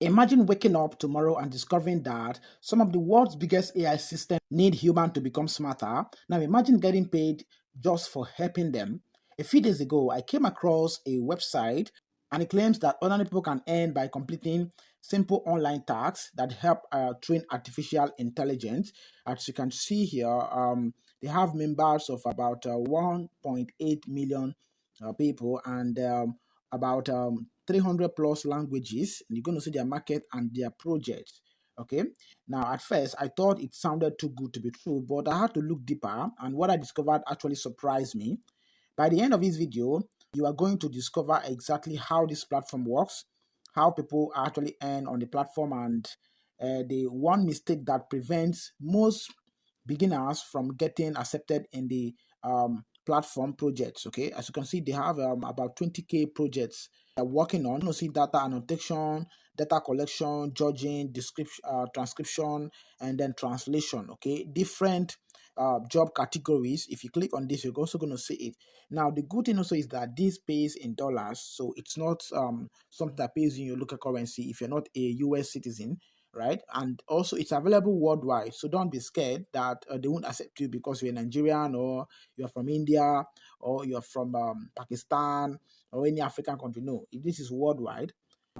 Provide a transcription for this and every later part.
Imagine waking up tomorrow and discovering that some of the world's biggest AI systems need humans to become smarter. Now imagine getting paid just for helping them. A few days ago, I came across a website and it claims that ordinary people can earn by completing simple online tasks that help train artificial intelligence. As you can see here, they have members of about 1.8 million people and about 300 plus languages. And you're going to see their market and their projects. Okay. Now, at first, I thought it sounded too good to be true, but I had to look deeper, and what I discovered actually surprised me. By the end of this video, you are going to discover exactly how this platform works, how people actually earn on the platform, and the one mistake that prevents most beginners from getting accepted in the platform projects. Okay, as you can see, they have about 20K projects they're working on. You see data annotation, data collection, judging, description, transcription, and then translation. Okay, different job categories. If you click on this, you're also going to see it. Now, the good thing also is that this pays in dollars, so it's not something that pays in your local currency if you're not a US citizen, right? And also, it's available worldwide, so don't be scared that they won't accept you because you're Nigerian or you're from India or you're from Pakistan or any African country. No, this is worldwide.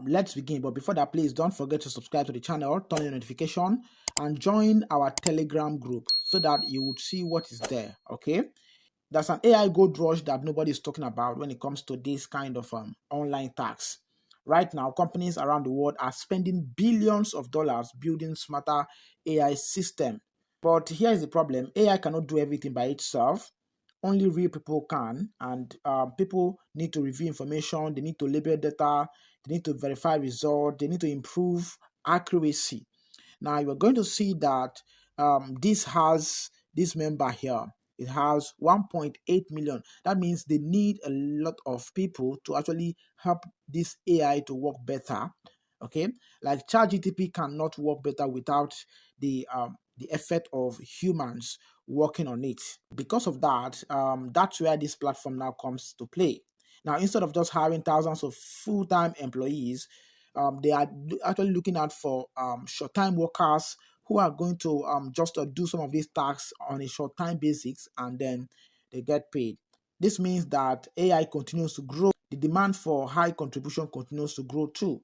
Let's begin. But before that, please don't forget to subscribe to the channel, turn on the notification, and join our Telegram group so that you would see what is there. Okay. There's an AI gold rush that nobody is talking about when it comes to this kind of online tax. Right now, companies around the world are spending billions of dollars building smarter AI system. But here is the problem: AI cannot do everything by itself. Only real people can, and people need to review information. They need to label data. They need to verify results. They need to improve accuracy. Now you're going to see that this has this member here. It has 1.8 million. That means they need a lot of people to actually help this AI to work better. Okay, like ChatGTP cannot work better without the effort of humans working on it. Because of that, that's where this platform now comes to play. Now, instead of just hiring thousands of full-time employees, they are actually looking out for short-time workers who are going to just do some of these tasks on a short-time basis, and then they get paid. This means that AI continues to grow. The demand for high contribution continues to grow too.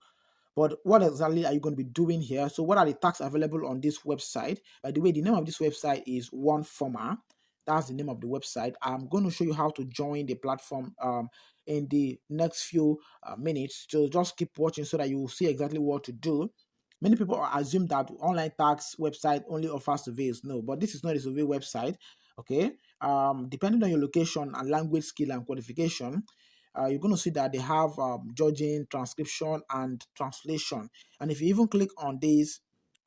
But what exactly are you going to be doing here? So what are the tasks available on this website? By the way, the name of this website is OneForma. That's the name of the website. I'm going to show you how to join the platform in the next few minutes. So just keep watching so that you will see exactly what to do. Many people assume that online tax website only offers surveys. No, but this is not a survey website. Okay. Depending on your location and language skill and qualification, you're going to see that they have judging, transcription, and translation. And if you even click on these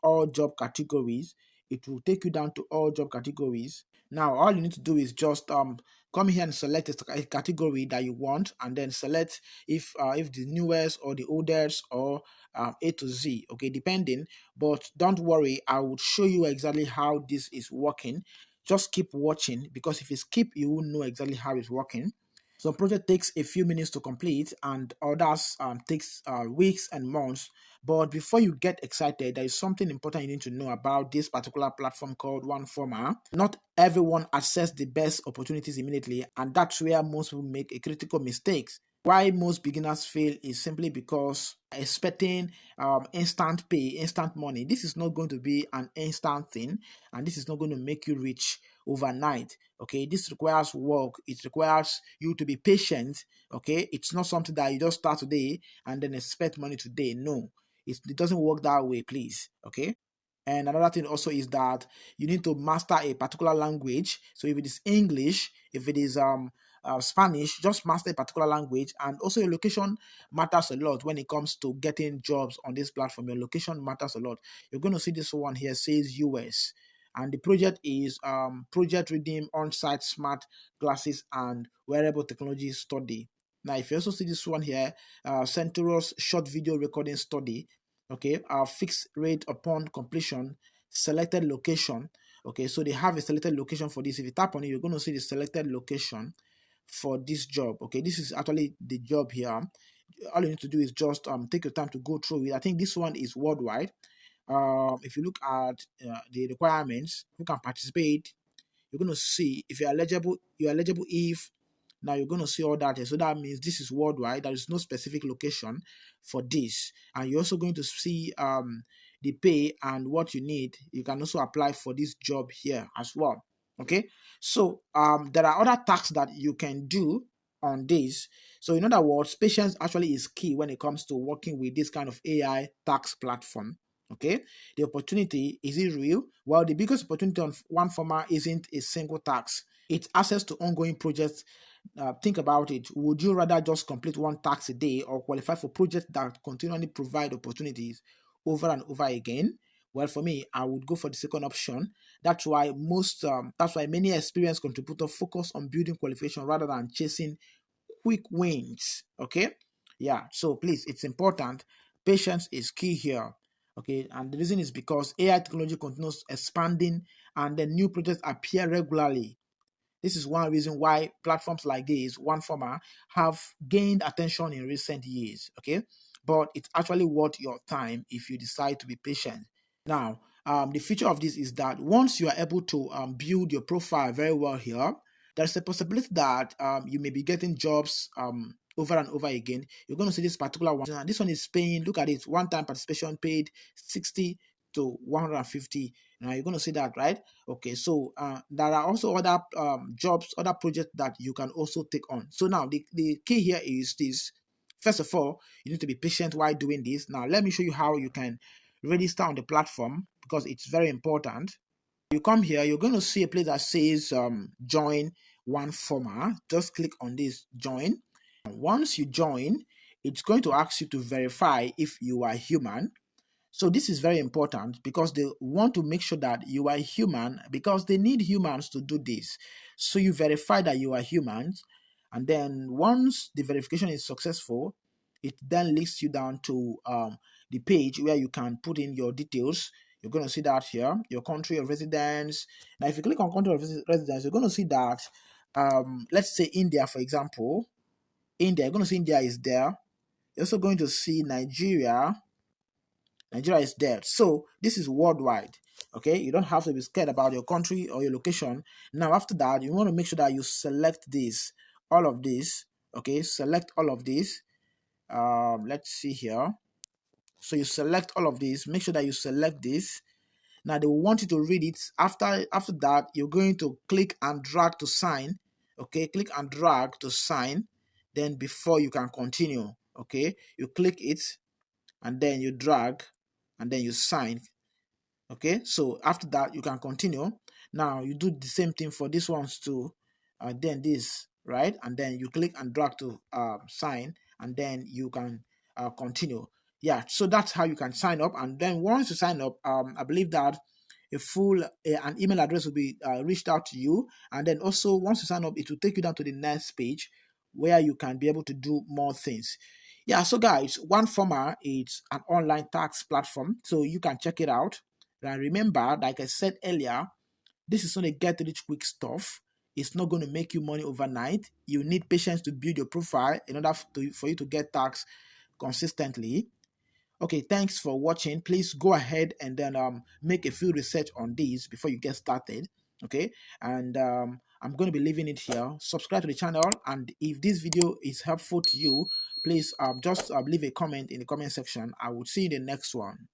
all job categories, it will take you down to all job categories. Now, all you need to do is just come here and select a category that you want, and then select if the newest or the oldest or A to Z. Okay, depending. But don't worry, I will show you exactly how this is working. Just keep watching, because if you skip, you won't know exactly how it's working. Some project takes a few minutes to complete, and others takes weeks and months. But before you get excited, there is something important you need to know about this particular platform called OneForma. Not everyone access the best opportunities immediately, and that's where most people make a critical mistakes. Why most beginners fail is simply because expecting instant pay, instant money. This is not going to be an instant thing, and this is not going to make you rich overnight. Okay, this requires work. It requires you to be patient. Okay, it's not something that you just start today and then expect money today. No, it doesn't work that way, please. Okay. And another thing also is that you need to master a particular language. So if it is English, if it is Spanish, just master a particular language. And also your location matters a lot when it comes to getting jobs on this platform. Your location matters a lot. You're going to see this one here says US. And the project is Project Redeem On-Site Smart Glasses and Wearable Technology Study. Now, if you also see this one here, Centauros Short Video Recording Study, okay, fixed rate upon completion, selected location. Okay, so they have a selected location for this. If you tap on it, you're going to see the selected location for this job. Okay, this is actually the job here. All you need to do is just take your time to go through it. I think this one is worldwide. If you look at the requirements, who can participate, you're going to see if you're eligible. You're eligible if now you're going to see all that. So that means this is worldwide. There is no specific location for this, and you're also going to see the pay and what you need. You can also apply for this job here as well. Okay, so there are other tasks that you can do on this. So in other words, patience actually is key when it comes to working with this kind of AI tax platform. Okay, the opportunity, is it real? Well, the biggest opportunity on OneForma isn't a single tax. It's access to ongoing projects. Think about it. Would you rather just complete one tax a day or qualify for projects that continually provide opportunities over and over again? Well, for me, I would go for the second option. That's why many experienced contributors focus on building qualification rather than chasing quick wins. Okay, yeah. So please, it's important. Patience is key here. Okay, and the reason is because AI technology continues expanding and the new projects appear regularly. This is one reason why platforms like this, OneForma, have gained attention in recent years. Okay, but it's actually worth your time if you decide to be patient. Now, the feature of this is that once you are able to build your profile very well here, there's a possibility that you may be getting jobs over and over again. You're going to see this particular one. And this one is paying, look at it, one-time participation paid 60 to 150. Now you're going to see that, right? Okay, so there are also other jobs, other projects that you can also take on. So now the key here is this. First of all, you need to be patient while doing this. Now, let me show you how you can register on the platform because it's very important. You come here, you're going to see a place that says join OneForma. Just click on this join. Once you join, it's going to ask you to verify if you are human. So this is very important because they want to make sure that you are human because they need humans to do this. So you verify that you are humans, and then once the verification is successful, it then leads you down to the page where you can put in your details. You're going to see that here, your country of residence. Now, if you click on country of residence, you're going to see that, let's say India, for example. India, you're going to see India is there. You're also going to see Nigeria. Nigeria is there. So this is worldwide. Okay, you don't have to be scared about your country or your location. Now, after that, you want to make sure that you select this, all of this. Okay, select all of this. Let's see here. So you select all of this. Make sure that you select this. Now they will want you to read it. After that, you're going to click and drag to sign. Okay, click and drag to sign. Then before you can continue. Okay, you click it and then you drag and then you sign. Okay, so after that you can continue. Now you do the same thing for this ones too, then this, right, and then you click and drag to sign and then you can continue. Yeah, so that's how you can sign up. And then once you sign up, I believe that a full an email address will be reached out to you, and then also once you sign up, it will take you down to the next page where you can be able to do more things. Yeah, so guys, OneForma is an online tax platform, so you can check it out. And remember, like I said earlier, this is not a get rich quick stuff. It's not going to make you money overnight. You need patience to build your profile in order for you to get tax consistently. Okay, thanks for watching. Please go ahead and then make a few research on these before you get started. Okay, and I'm going to be leaving it here. Subscribe to the channel, and if this video is helpful to you, please just leave a comment in the comment section. I will see you in the next one.